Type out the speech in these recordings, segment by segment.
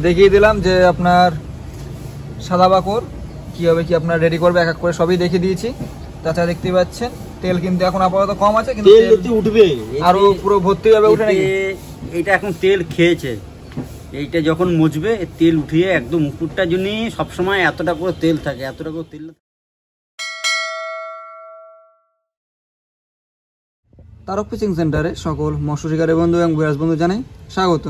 দেখিয়ে দিলাম যে আপনার সাদা বাকর কীভাবে কি আপনার রেডি করবে, এক এক করে সবই দেখিয়ে দিয়েছি। তাছাড়া দেখতে পাচ্ছেন তেল কিন্তু এখন আপাতত কম আছে, কিন্তু তেল উঠবে আরো পুরো ভর্তি হবে। উঠে নাকি এইটা এখন তেল খেয়েছে, এইটা যখন মুছবে তেল উঠিয়ে একদম উপরটার জন্য সবসময় এতটা করে তেল থাকে, এতটা করে তেল। তারক ফিশিং সেন্টারে সকল মৎস্য শিকারী বন্ধু এবং বিরাজ বন্ধু জানাই স্বাগত।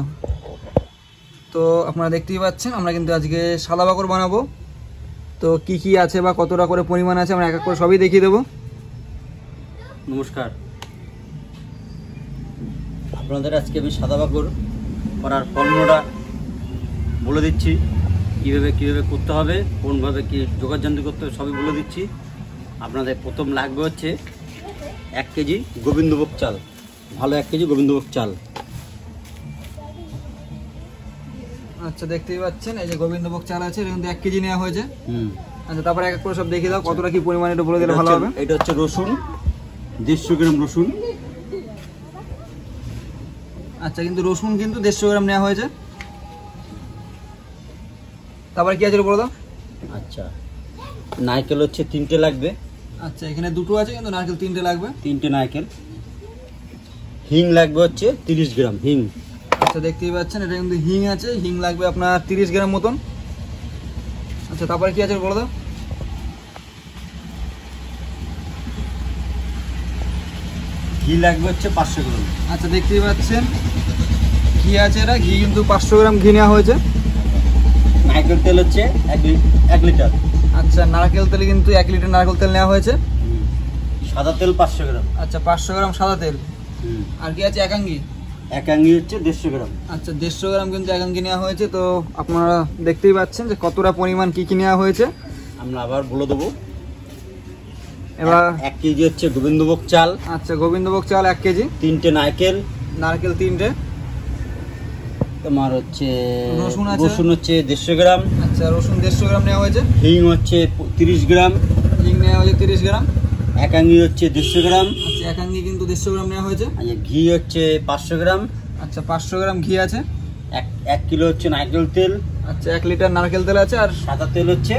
তো আপনারা দেখতেই পাচ্ছেন আমরা কিন্তু আজকে সাদা বাকর বানাবো। তো কি কি আছে বা কতটা করে পরিমাণ আছে আমরা এক এক করে সবই দেখিয়ে দেবো। নমস্কার, আপনাদের আজকে আমি সাদা বাকর করার ফর্মুলাটা বলে দিচ্ছি, কীভাবে করতে হবে, কোনভাবে কি যোগাযোগ করতে হবে সবই বলে দিচ্ছি। আপনাদের প্রথম লাগবে হচ্ছে 1 কেজি গোবিন্দভোগ চাল, ভালো 1 কেজি গোবিন্দভোগ চাল। আচ্ছা দেখতেই পাচ্ছেন এই যে গোবিন্দভোগ চাল আছে, এটা কিন্তু 1 কেজি নেওয়া হয়েছে। আচ্ছা তারপরে এক এক করে সব দেখিয়ে দাও কতটা কি পরিমাণ, এটা বলে দিলে ভালো হবে। এটা হচ্ছে রসুন, 150 গ্রাম রসুন। আচ্ছা কিন্তু রসুন কিন্তু 150 গ্রাম নেওয়া হয়েছে। তারপরে কি আছে বলে দাও। আচ্ছা নারকেল হচ্ছে 3টে লাগবে। আচ্ছা এখানে 2টো আছে কিন্তু নারকেল 3টে লাগবে। 3টে নারকেল। হিং লাগবে হচ্ছে 30 গ্রাম হিং। আচ্ছা দেখতেই পাচ্ছেন এটা কিন্তু হিং আছে, হিং লাগবে আপনার 30 গ্রাম মতন। আচ্ছা তারপরে কি আছে বলে দাও। ঘি লাগবে হচ্ছে 500 গ্রাম। আচ্ছা দেখতেই পাচ্ছেন ঘি আছে, এটা ঘি কিন্তু 500 গ্রাম ঘি নেওয়া হয়েছে। নারকেল তেল হচ্ছে 1 লিটার। আচ্ছা নারকেল তেল কিন্তু 1 লিটার নারকেল তেল নেওয়া হয়েছে। সাদা তেল 500 গ্রাম। আচ্ছা 500 গ্রাম সাদা তেল। আর কি আছে একাঙ্গি। একাঙ্গি হচ্ছে 150 গ্রাম। আচ্ছা 150 গ্রাম কিন্তু একাঙ্গি নেওয়া হয়েছে। তো আপনারা দেখতেই পাচ্ছেন যে কতটা পরিমাণ কি কি নেওয়া হয়েছে, আমরা আবার বলে দেবো। এবার 1 কেজি হচ্ছে গোবিন্দভোগ চাল। আচ্ছা গোবিন্দভোগ চাল 1 কেজি। 3টে নারকেল, নারকেল 3টে। তোমার হচ্ছে রসুন আছে, রসুন হচ্ছে 150 গ্রাম। আচ্ছা রসুন 150 গ্রাম নেওয়া হয়েছে। হিং হচ্ছে 30 গ্রাম। হিং নেওয়া হয়েছে 30 গ্রাম। একাঙ্গি হচ্ছে 150 গ্রাম। আচ্ছা একাঙ্গি কিন্তু 150 গ্রাম নেওয়া হয়েছে। আচ্ছা ঘি হচ্ছে 500 গ্রাম। আচ্ছা 500 গ্রাম ঘি আছে। 1 কিলো হচ্ছে নারকেল তেল। আচ্ছা 1 লিটার নারকেল তেল আছে। আর সাদা তেল হচ্ছে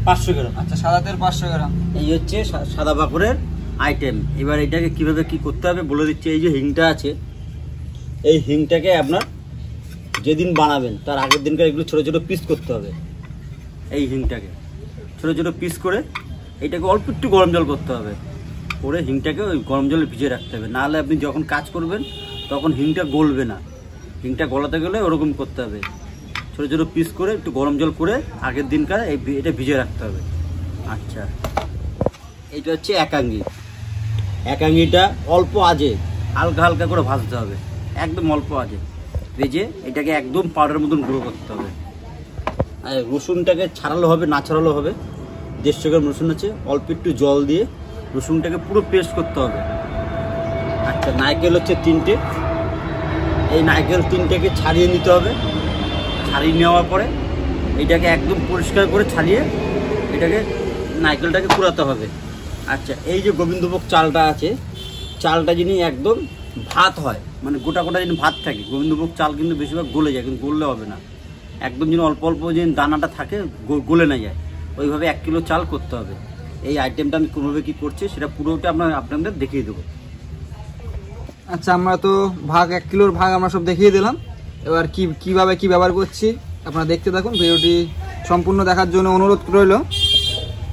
500 গ্রাম। আচ্ছা সাদা তেল 500 গ্রাম। এই হচ্ছে সাদা বাকরের আইটেম। এবার এটাকে কিভাবে কি করতে হবে বলে দিচ্ছি। এই যে হিংটা আছে, এই হিংটাকে আপনার যেদিন বানাবেন তার আগের দিনকার এগুলো ছোটো ছোটো পিস করতে হবে। এই হিংটাকে ছোটো ছোটো পিস করে এইটাকে অল্প একটু গরম জল করতে হবে, করে হিংটাকে ওই গরম জলে ভিজিয়ে রাখতে হবে। নাহলে আপনি যখন কাজ করবেন তখন হিংটা গলবে না। হিংটা গলাতে গেলে ওরকম করতে হবে, ছোটো ছোটো পিস করে একটু গরম জল করে আগের দিনকার এটা ভিজিয়ে রাখতে হবে। আচ্ছা এইটা হচ্ছে একাঙ্গি। একাঙ্গিটা অল্প আজে হালকা হালকা করে ভাজতে হবে, একদম অল্প আজে ভেজে এটাকে একদম পাউডার মতন গুঁড়ো করতে হবে। আর রসুনটাকে ছাড়ালো হবে, না ছাড়ালো হবে। 150 গ্রাম রসুন আছে, অল্প একটু জল দিয়ে রসুনটাকে পুরো পেস্ট করতে হবে। আচ্ছা নারকেল হচ্ছে 3টে। এই নারকেল 3টেকে ছাড়িয়ে নিতে হবে। ছাড়িয়ে নেওয়ার পরে এটাকে একদম পরিষ্কার করে ছাড়িয়ে এটাকে নারকেলটাকে কুড়াতে হবে। আচ্ছা এই যে গোবিন্দভোগ চালটা আছে, চালটা যিনি একদম ভাত হয়, মানে গোটা গোটা যিনি ভাত থাকে, গোবিন্দভোগ চাল কিন্তু বেশিরভাগ গলে যায়, কিন্তু গললে হবে না। একদম যিনি অল্প অল্প যে দানাটা থাকে গলে না যায়, ওইভাবে 1 কিলো চাল করতে হবে। এই আইটেমটা আমি কোনোভাবে কী করছি সেটা পুরোটা আপনাদের দেখিয়ে দেবো। আচ্ছা আমরা তো ভাগ 1 কিলোর ভাগ আমরা সব দেখিয়ে দিলাম। এবার কিভাবে কি ব্যবহার করছি আপনারা দেখতে থাকুন। ভিডিওটি সম্পূর্ণ দেখার জন্য অনুরোধ রইল।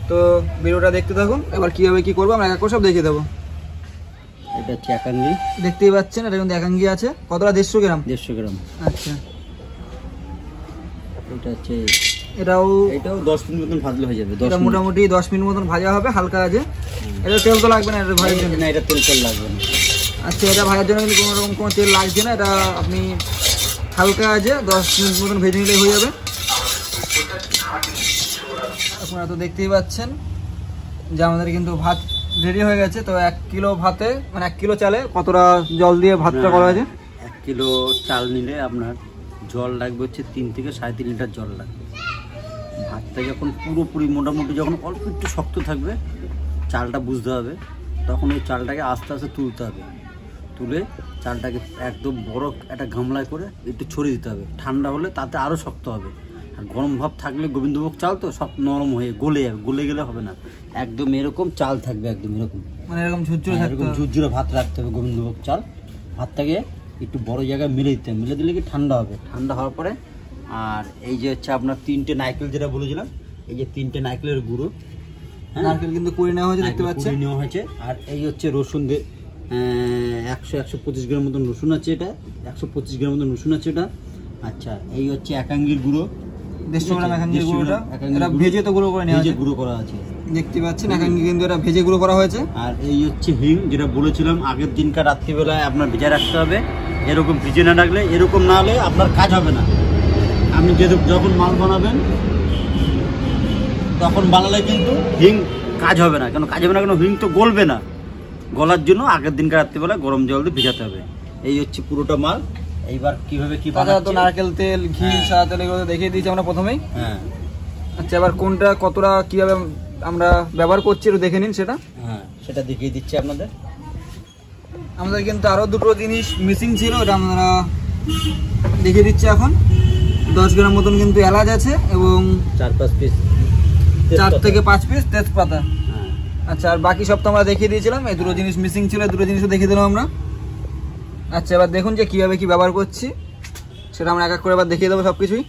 তো ভিডিওটা দেখতে থাকুন। এবার কীভাবে কি করবো আমরা এক এক করে সব দেখিয়ে দেবো। এটা হচ্ছে একাঙ্গি, দেখতেই পাচ্ছেন এটা কিন্তু একাঙ্গি আছে। কতটা 150 গ্রাম। 150 গ্রাম। আচ্ছা এটা হচ্ছে এটাও 10 মিনিট মতন ভাজলে হয়ে যাবে। এটা মোটামুটি 10 মিনিট মতন ভাজা হবে হালকা আছে। এটা তেল তো লাগবে না এটা ভাজার জন্য। না এটা তেল লাগবে না। আচ্ছা এটা ভাজার জন্য কিন্তু কোনো রকম কোনো তেল লাগছে না। এটা আপনি হালকা আছে 10 মিনিট মতন ভেজে নিলেই হয়ে যাবে। আপনারা তো দেখতেই পাচ্ছেন যে আমাদের কিন্তু ভাত রেডি হয়ে গেছে। তো 1 কিলো ভাতে মানে 1 কিলো চালে কতটা জল দিয়ে ভাতটা করা হয়েছে। 1 কিলো চাল নিলে আপনার জল লাগবে হচ্ছে 3 থেকে 3.5 লিটার জল লাগবে। ভাতটা যখন পুরোপুরি মোটামুটি যখন অল্প একটু শক্ত থাকবে চালটা বুঝতে হবে, তখন ওই চালটাকে আস্তে আস্তে তুলতে হবে। তুলে চালটাকে একদম বড় একটা গামলায় করে একটু ছড়িয়ে দিতে হবে। ঠান্ডা হলে তাতে আরও শক্ত হবে। আর গরম ভাব থাকলে গোবিন্দভোগ চাল তো সব নরম হয়ে গলে যাবে, গলে গেলে হবে না। একদম এরকম চাল থাকবে, একদম এরকম, মানে এরকম ঝুরঝুরে এরকম ঝুরঝুরে ভাত রাখতে হবে গোবিন্দভোগ চাল। ভাতটাকে একটু বড় জায়গায় মিলে দিতে হবে, মিলে দিলে কি ঠান্ডা হবে। ঠান্ডা হওয়ার পরে আর এই যে হচ্ছে আপনার 3টে নারকেল যেটা বলেছিলাম, এই যে 3টে নারকেলের গুঁড়ো, নারকেল কিন্তু কুড়ি নেওয়া হয়েছে দেখতে পাচ্ছেন, নেওয়া হয়েছে। আর এই হচ্ছে রসুন 100-125 গ্রাম মতন রসুন আছে, এটা 125 গ্রাম মতন রসুন আছে এটা। আচ্ছা, এই হচ্ছে একাঙ্গির গুঁড়ো, 150 গ্রাম একাঙ্গির গুঁড়োটা, এটা ভেজে তো গুঁড়ো করে নেওয়া হয়েছে, গুঁড়ো করা আছে দেখতে পাচ্ছেন। একাঙ্গি কিন্তু এটা ভেজে গুঁড়ো করা হয়েছে। আর এই হচ্ছে হিং, যেটা বলেছিলাম আগের দিনকার রাত্রিবেলায় আপনার ভিজে রাখতে হবে। এরকম ভিজে না রাখলে, এরকম না হলে আপনার কাজ হবে না। আপনি যখন মাল বানাবেন তখন বানালে কিন্তু হিং কাজ হবে না। কেন কাজ হবে না? কেন হিং তো গলবে না। গলার জন্য আগের দিনকার রাত্রিবেলা গরম জল দিয়ে ভিজাতে হবে। এই হচ্ছে পুরোটা মাল। এইবার কিভাবে কি বানাচ্ছি, তো নারকেল তেল, ঘি, সাদা তেল এগুলো দেখিয়ে দিয়েছি আমরা প্রথমেই। হ্যাঁ, আচ্ছা, এবার কোনটা কতটা কিভাবে আমরা ব্যবহার করছি একটু দেখে নিন সেটা। হ্যাঁ, সেটা দেখিয়ে দিচ্ছি আপনাদের। আমাদের কিন্তু আরও দুটো জিনিস মিসিং ছিল, ওটা আমরা দেখিয়ে দিচ্ছি এখন। 10 গ্রাম মতন কিন্তু এলাচ আছে এবং 4-5 পিস, 4 থেকে 5 পিস তেজপাতা। হ্যাঁ। আচ্ছা, আর বাকি সব তো আমরা দেখিয়ে দিয়েছিলাম। এই দুটো জিনিস মিসিং ছিল, দুটো জিনিসও দেখিয়ে দিলাম আমরা। আচ্ছা, এবার দেখুন যে কীভাবে কি ব্যবহার করছি সেটা আমরা এক এক করে এবার দেখিয়ে দেবো সব কিছুই।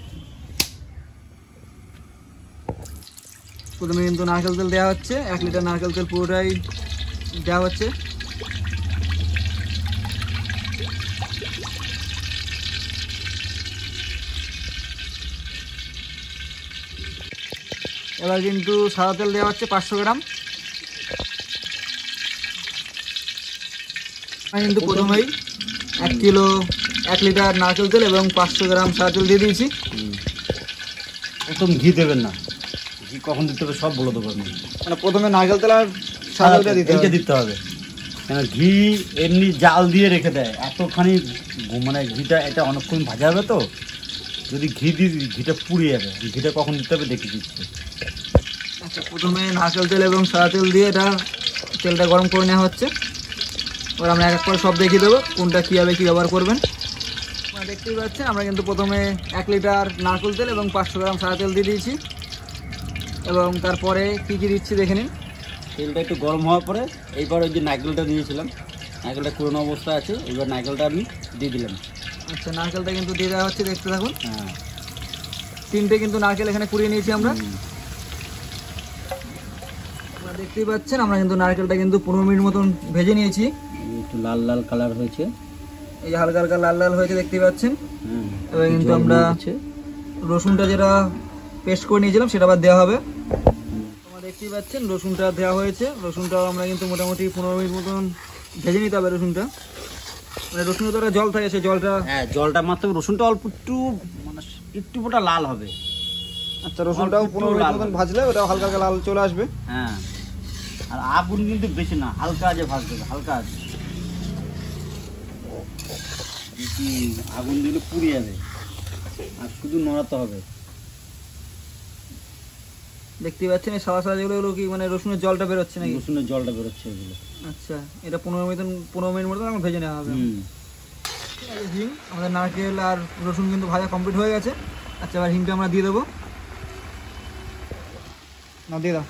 প্রথমে কিন্তু নারকেল তেল দেওয়া হচ্ছে, 1 লিটার নারকেল তেল পুরোটাই দেওয়া হচ্ছে। এবার কিন্তু সাদা তেল দেওয়া হচ্ছে 500 গ্রাম। আমি কিন্তু প্রথমেই 1 লিটার নারকেল তেল এবং 500 গ্রাম সাদা তেল দিয়ে দিয়েছি। একদম ঘি দেবেন না, ঘি কখন দিতে হবে সব বলে দেবো আমি। মানে প্রথমে নারকেল তেল আর সাদা তেলটা দিতে হবে। কেন ঘি এমনি জাল দিয়ে রেখে দেয় এতখানি, মানে ঘিটা এটা অনেকক্ষণ ভাজা হবে তো, যদি ঘি দিয়ে ঘিটা পুড়িয়ে যাবে। ঘিটা কখন দিতে হবে দেখে দিচ্ছে। আচ্ছা, প্রথমে নারকেল তেল এবং সাদা তেল দিয়ে তেলটা গরম করে নেওয়া হচ্ছে। এবার আমরা এক এক করে সব দেখিয়ে দেবো কোনটা কীভাবে কী ব্যবহার করবেন। আপনারা দেখতেই পাচ্ছেন আমরা কিন্তু প্রথমে 1 লিটার নারকেল তেল এবং 500 গ্রাম সাদা তেল দিয়ে দিয়েছি এবং তারপরে কী কী দিচ্ছি দেখে নিন। তেলটা একটু গরম হওয়ার পরে এইবার ওই যে নারকেলটা নিয়েছিলাম, নারকেলটা পুরোনো অবস্থা আছে, এবার নারকেলটা আমি দিয়ে দিলাম। আচ্ছা, নারকেলটা কিন্তু দিয়ে দেওয়া হচ্ছে, দেখতে থাকুন। হ্যাঁ, 3টে কিন্তু নারকেল এখানে কুড়িয়ে নিয়েছি আমরা। আপনারা দেখতেই পাচ্ছেন আমরা কিন্তু নারকেলটা কিন্তু 15 মিনিট মতন ভেজে নিয়েছি। একটু লাল লাল কালার হয়েছে, এই হালকা হালকা লাল লাল হয়েছে দেখতেই পাচ্ছেন। হ্যাঁ, এবার কিন্তু আমরা রসুনটা যেটা পেস্ট করে নিয়েছিলাম সেটা আবার দেওয়া হবে। তোমরা দেখতেই পাচ্ছেন রসুনটা দেওয়া হয়েছে। রসুনটাও আমরা কিন্তু মোটামুটি 15 মিনিট মতন ভেজে নিতে হবে রসুনটা। মানে রসুনের তো একটা জল থাকে, সেই জলটা, হ্যাঁ জলটা মাত্র, রসুনটা অল্প একটু মানে একটু ওটা লাল হবে। আচ্ছা, রসুনটাও 15 মিনিট মতন ভাজলে ওটাও হালকা হালকা লাল চলে আসবে। হ্যাঁ, আর আগুন কিন্তু বেশি না, হালকা আছে ভাজতে হবে, হালকা আছে, বেশি আগুন দিলে পুড়ে যাবে। আর শুধু নড়াতে হবে। দেখতেই পাচ্ছেন এই সাদা সাদা যেগুলো কি মানে রসুনের জলটা বেরোচ্ছে নাকি? রসুনের জলটা বেরোচ্ছে এগুলো। আচ্ছা, এটা 15 মিনিট মতন আমরা ভেজে নেওয়া হবে। হিং, আমাদের নারকেল আর রসুন কিন্তু ভাজা কমপ্লিট হয়ে গেছে। আচ্ছা, এবার হিংটা আমরা দিয়ে দেবো। না, দিয়ে দাও।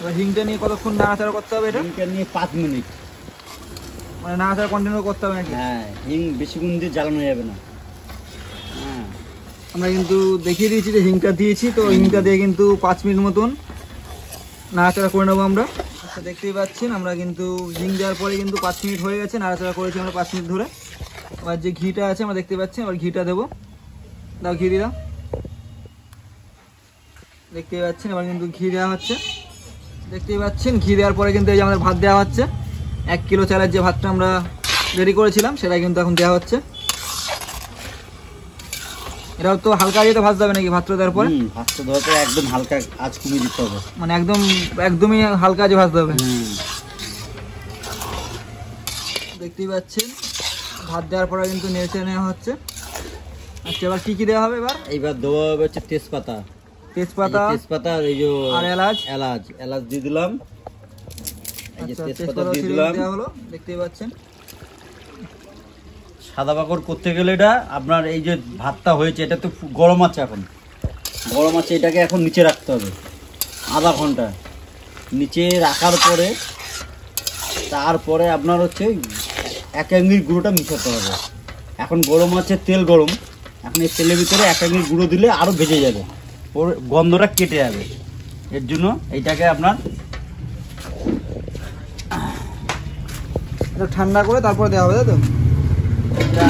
এবার হিংটা নিয়ে কতক্ষণ নাড়াচাড়া করতে হবে? এটা নিয়ে 5 মিনিট মানে নাড়াচাড়া কন্টিনিউ করতে হবে নাকি? হ্যাঁ, হিং বেশিক্ষণ দিয়ে জ্বালানো যাবে না। হ্যাঁ, আমরা কিন্তু দেখিয়ে দিয়েছি যে হিংটা দিয়েছি, তো হিংটা দিয়ে কিন্তু 5 মিনিট মতন নাড়াচাড়া করে নেবো আমরা। আচ্ছা, দেখতেই পাচ্ছেন আমরা কিন্তু হিং দেওয়ার পরে কিন্তু 5 মিনিট হয়ে গেছে, নাড়াচাড়া করেছি আমরা 5 মিনিট ধরে। এবার যে ঘিটা আছে আমরা দেখতে পাচ্ছি, এবার ঘিটা দেবো। দাও, ঘি দিয়ে দাও। দেখতেই পাচ্ছেন এবার কিন্তু ঘি দেওয়া হচ্ছে। দেখতেই পাচ্ছেন ঘি দেওয়ার পরে কিন্তু এই যে আমাদের ভাত দেওয়া হচ্ছে। 1 কিলো চালের যে ভাতটা আমরা রেডি করেছিলাম সেটা কিন্তু এখন দেওয়া হচ্ছে। এটাও তো হালকা আঁচে ভাজতে হবে নাকি ভাতটা দেওয়ার পরে? ভাতটা দেওয়ার পরে একদম হালকা আঁচ কমিয়ে দিতে হবে, মানে একদমই হালকা আঁচে ভাজতে হবে। দেখতেই পাচ্ছেন ভাত দেওয়ার পরে কিন্তু নেড়ে নেওয়া হচ্ছে। আচ্ছা এবার কি কি দেওয়া হবে এবার? এইবার দেওয়া হবে হচ্ছে তেজপাতা, তেজপাতা, তেজপাতা আর এই যে আর এলাচ। এলাচ, এলাচ দিয়ে দিলাম। এই যে আচ্ছা তেজপাতা তেজপাতা দিয়ে ছিঁড়ে দিলাম। দেওয়া হলো, দেখতেই পাচ্ছেন। সাদা পাকড় করতে গেলে এটা আপনার এই যে ভাতটা হয়েছে এটা তো গরম আছে, এখন গরম আছে, এটাকে এখন নিচে রাখতে হবে আধা ঘন্টা। নিচে রাখার পরে তারপরে আপনার হচ্ছে এক আঙ্গুর গুঁড়োটা মিশাতে হবে। এখন গরম আছে, তেল গরম, এখন এই তেলের ভিতরে এক আঙ্গুর গুঁড়ো দিলে আরও ভেজে যাবে, ওর গন্ধটা কেটে যাবে। এর জন্য এইটাকে আপনার এটা ঠান্ডা করে তারপরে দেওয়া হবে, তাই তো? এটা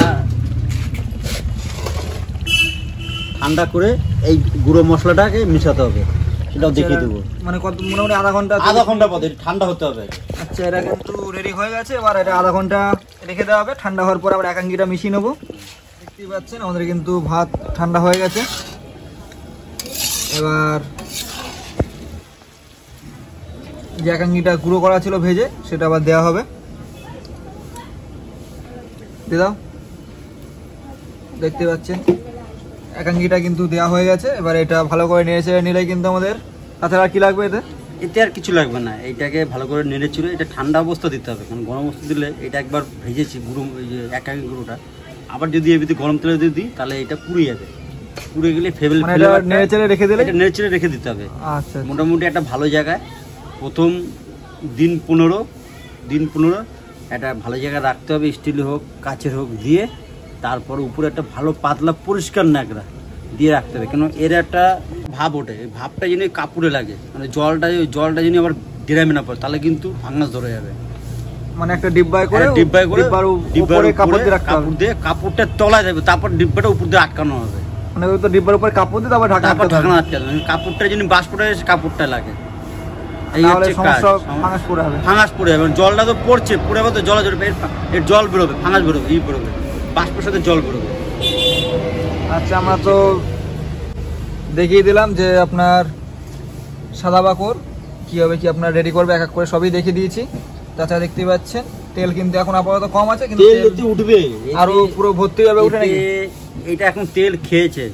ঠান্ডা করে এই গুঁড়ো মশলাটাকে মিশাতে হবে, সেটাও দেখিয়ে দেবো। মানে কত, মোটামুটি আধা ঘন্টা পরে ঠান্ডা হতে হবে। আচ্ছা এটা কিন্তু রেডি হয়ে গেছে, এবার এটা আধা ঘন্টা রেখে দেওয়া হবে। ঠান্ডা হওয়ার পর আবার একাঙ্গিটা মিশিয়ে নেবো। দেখতেই পাচ্ছেন আমাদের কিন্তু ভাত ঠান্ডা হয়ে গেছে। এবার যে একাঙ্গিটা গুঁড়ো করা ছিল ভেজে, সেটা আবার দেওয়া হবে। দিয়ে দাও। দেখতে পাচ্ছেন একাঙ্গিটা কিন্তু দেওয়া হয়ে গেছে। এবার এটা ভালো করে নেড়ে চেড়ে নিলেই কিন্তু আমাদের, তাছাড়া আর কি লাগবে এতে? এতে আর কিছু লাগবে না, এইটাকে ভালো করে নেড়ে চুড়ে এটা ঠান্ডা অবস্থা দিতে হবে, কারণ গরম অবস্থা দিলে এটা একবার ভেজেছি গুঁড়ো, ওই যে একাঙ্গি গুঁড়োটা আবার যদি এর ভিতরে গরম তেলে যদি দিই তাহলে এটা পুড়ে যাবে। পুড়ে গেলে মানে এটা নেড়ে চেড়ে রেখে দিলে, এটা নেড়ে চেড়ে রেখে দিতে হবে। আচ্ছা মোটামুটি একটা ভালো জায়গায় প্রথম দিন 15 একটা ভালো জায়গায় রাখতে হবে, স্টিল হোক কাচের হোক দিয়ে। তারপর উপরে একটা ভালো পাতলা পরিষ্কার ন্যাকড়া দিয়ে রাখতে হবে, কেন এর একটা ভাব ওঠে, এই ভাবটা যেন কাপড়ে লাগে, মানে জলটা যেন আবার ড্রামে না পড়ে, তাহলে কিন্তু ফাঙ্গাস ধরে যাবে। মানে একটা ডিব্বায় করে, ডিব্বায় করে উপরে কাপড় দিয়ে রাখতে হবে, কাপড় দিয়ে কাপড়টা তলায় যাবে, তারপর ডিব্বাটা উপর দিয়ে আটকানো হবে। মানে ওই তো ডিব্বার উপরে কাপড় দিয়ে তারপর ঢাকা তারপর ঢাকনা আটকানো হবে, কাপড়টা যেন বাষ্পটা কাপড়টা লাগে। এই তাহলে হচ্ছে কাজ। সমস্যা, ফাঙ্গাস পড়ে হবে। ফাঙ্গাস পড়ে যাবে, জলটা তো পড়ছে, পড়ে যাবে তো জল জড়বে, এর জল বেরোবে, ফাঙ্গাস বেরোবে, বেরোবে, বাষ্পের সাথে জল বেরোবে। আচ্ছা আমরা তো দেখিয়ে দিলাম যে আপনার সাদা বাকড় কীভাবে কি আপনার রেডি করবে, এক এক করে সবই দেখিয়ে দিয়েছি। তাছাড়া দেখতেই পাচ্ছেন তেল কিন্তু এখন আপাতত কম আছে, কিন্তু তেল এতে উঠবে, আরো পুরো ভর্তি হবে, উঠে নাকি? এইটা এখন তেল খেয়েছে,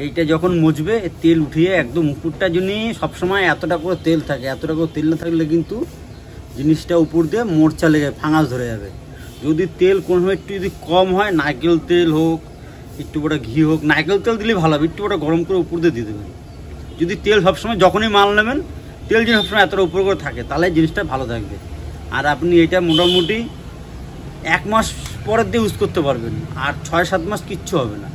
এইটা যখন মুছবে তেল উঠিয়ে একদম উপরটা যদি সবসময় এতটা করে তেল থাকে, এতটা করে তেল না থাকলে কিন্তু জিনিসটা উপর দিয়ে মোর্চা লেগে ফাঙ্গাস ধরে যাবে। যদি তেল কোনোভাবে একটু যদি কম হয়, নারকেল তেল হোক, একটু বড় ঘি হোক, নারকেল তেল দিলে ভালো হবে, একটু বড় গরম করে উপর দিয়ে দেবেন। যদি তেল সবসময় যখনই মাল নেবেন তেল যদি সবসময় এতটা উপর করে থাকে, তাহলে জিনিসটা ভালো থাকবে। আর আপনি এটা মোটামুটি 1 মাস পরের দিয়ে ইউজ করতে পারবেন, আর 6-7 মাস কিচ্ছু হবে না,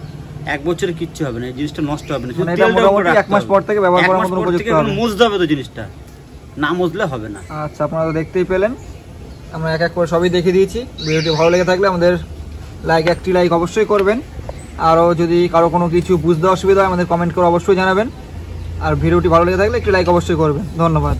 1 বছরে কিচ্ছু হবে না, এই জিনিসটা নষ্ট হবে না। মানে এটা মোটামুটি 1 মাস পর থেকে ব্যবহার করার মতো উপযুক্ত হবে, মুছতে হবে তো জিনিসটা, না মুছলে হবে না। আচ্ছা আপনারা তো দেখতেই পেলেন, আমরা এক এক করে সবই দেখিয়ে দিয়েছি। ভিডিওটি ভালো লেগে থাকলে আমাদের একটি লাইক অবশ্যই করবেন। আরও যদি কারো কোনো কিছু বুঝতে অসুবিধা হয় আমাদের কমেন্ট করে অবশ্যই জানাবেন। আর ভিডিওটি ভালো লেগে থাকলে একটি লাইক অবশ্যই করবেন। ধন্যবাদ।